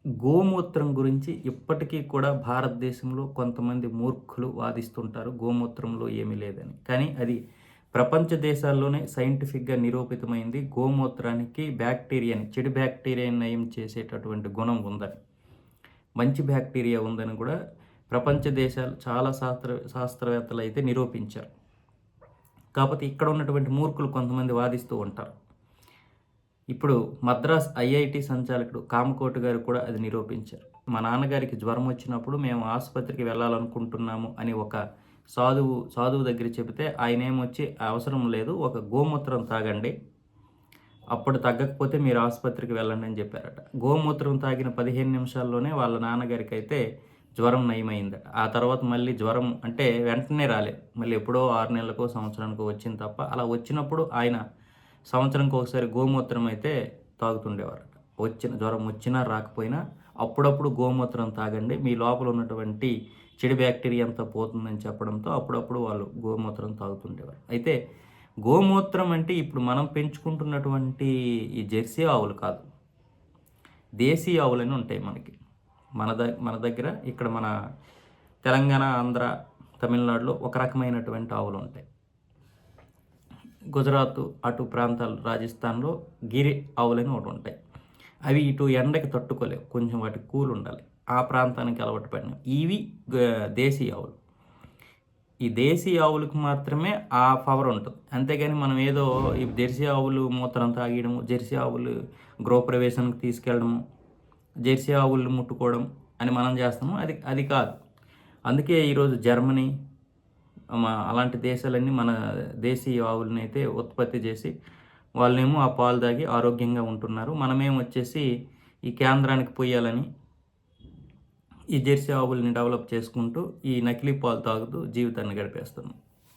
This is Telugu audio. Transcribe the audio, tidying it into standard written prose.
గోమూత్రం గురించి ఇప్పటికీ కూడా భారతదేశంలో కొంతమంది మూర్ఖులు వాదిస్తుంటారు గోమూత్రంలో ఏమీ లేదని. కానీ అది ప్రపంచ దేశాల్లోనే సైంటిఫిక్‌గా నిరూపితమైంది. గోమూత్రానికి బ్యాక్టీరియాని, చెడు బ్యాక్టీరియాని నయం చేసేటటువంటి గుణం ఉందని. మంచి బ్యాక్టీరియా ఉందని కూడా ప్రపంచ దేశాలు చాలా శాస్త్రవేత్తలైతే నిరూపించారు. కాపోతే ఇక్కడ ఉన్నటువంటి మూర్ఖులు కొంతమంది వాదిస్తూ ఉంటారు. ఇప్పుడు మద్రాస్ ఐఐటీ సంచాలకుడు కామకోటి గారు కూడా అది నిరూపించారు. మా నాన్నగారికి జ్వరం వచ్చినప్పుడు మేము ఆసుపత్రికి వెళ్ళాలనుకుంటున్నాము అని ఒక సాధువు దగ్గర చెబితే ఆయనేమొచ్చి అవసరం లేదు, ఒక గోమూత్రం తాగండి, అప్పుడు తగ్గకపోతే మీరు ఆసుపత్రికి వెళ్ళండి అని చెప్పారట. గోమూత్రం తాగిన 15 నిమిషాల్లోనే వాళ్ళ నాన్నగారికి అయితే జ్వరం నయమైందట. ఆ తర్వాత మళ్ళీ జ్వరం అంటే వెంటనే రాలేదు, మళ్ళీ ఎప్పుడో 6 నెలలకో సంవత్సరానికో వచ్చింది తప్ప. అలా వచ్చినప్పుడు ఆయన సంవత్సరంకి ఒకసారి గోమూత్రం అయితే తాగుతుండేవారట. జ్వరం వచ్చినా రాకపోయినా అప్పుడప్పుడు గోమూత్రం తాగండి, మీ లోపల ఉన్నటువంటి చెడు బ్యాక్టీరియా అంతా పోతుందని చెప్పడంతో అప్పుడప్పుడు వాళ్ళు గోమూత్రం తాగుతుండేవారు. అయితే గోమూత్రం అంటే ఇప్పుడు మనం పెంచుకుంటున్నటువంటి ఈ జెర్సీ ఆవులు కాదు, దేశీ ఆవులని ఉంటాయి మనకి. మన దగ్గర ఇక్కడ మన తెలంగాణ, ఆంధ్ర, తమిళనాడులో ఒక రకమైనటువంటి ఆవులు ఉంటాయి. గుజరాత్ అటు ప్రాంతాలు, రాజస్థాన్లో గిరి ఆవులని ఒకటి ఉంటాయి. అవి ఇటు ఎండకి తట్టుకోలేవు, కొంచెం వాటికి కూల్ ఉండాలి, ఆ ప్రాంతానికి అలవాటు పడినవి. ఇవి దేశీ ఆవులు. ఈ దేశీ ఆవులకు మాత్రమే ఆ పవర్ ఉంటుంది. అంతేగాని మనం ఏదో ఈ జెర్సీ ఆవులు మూత్రం తాగడము, జెర్సీ ఆవులు గృహప్రవేశానికి తీసుకెళ్ళడము, జెర్సీ ఆవులు ముట్టుకోవడం అని మనం చేస్తాము. అది కాదు. అందుకే ఈరోజు జర్మనీ అలాంటి దేశాలన్నీ మన దేశీయ ఆవులని అయితే ఉత్పత్తి చేసి వాళ్ళేమో ఆ పాలు తాగి ఆరోగ్యంగా ఉంటున్నారు. మనమేమో వచ్చేసి ఈ కేంద్రానికి పొయ్యాలని ఈ జెర్సీ ఆవుల్ని డెవలప్ చేసుకుంటూ ఈ నకిలీ పాలు తాగుతూ జీవితాన్ని గడిపేస్తున్నాం.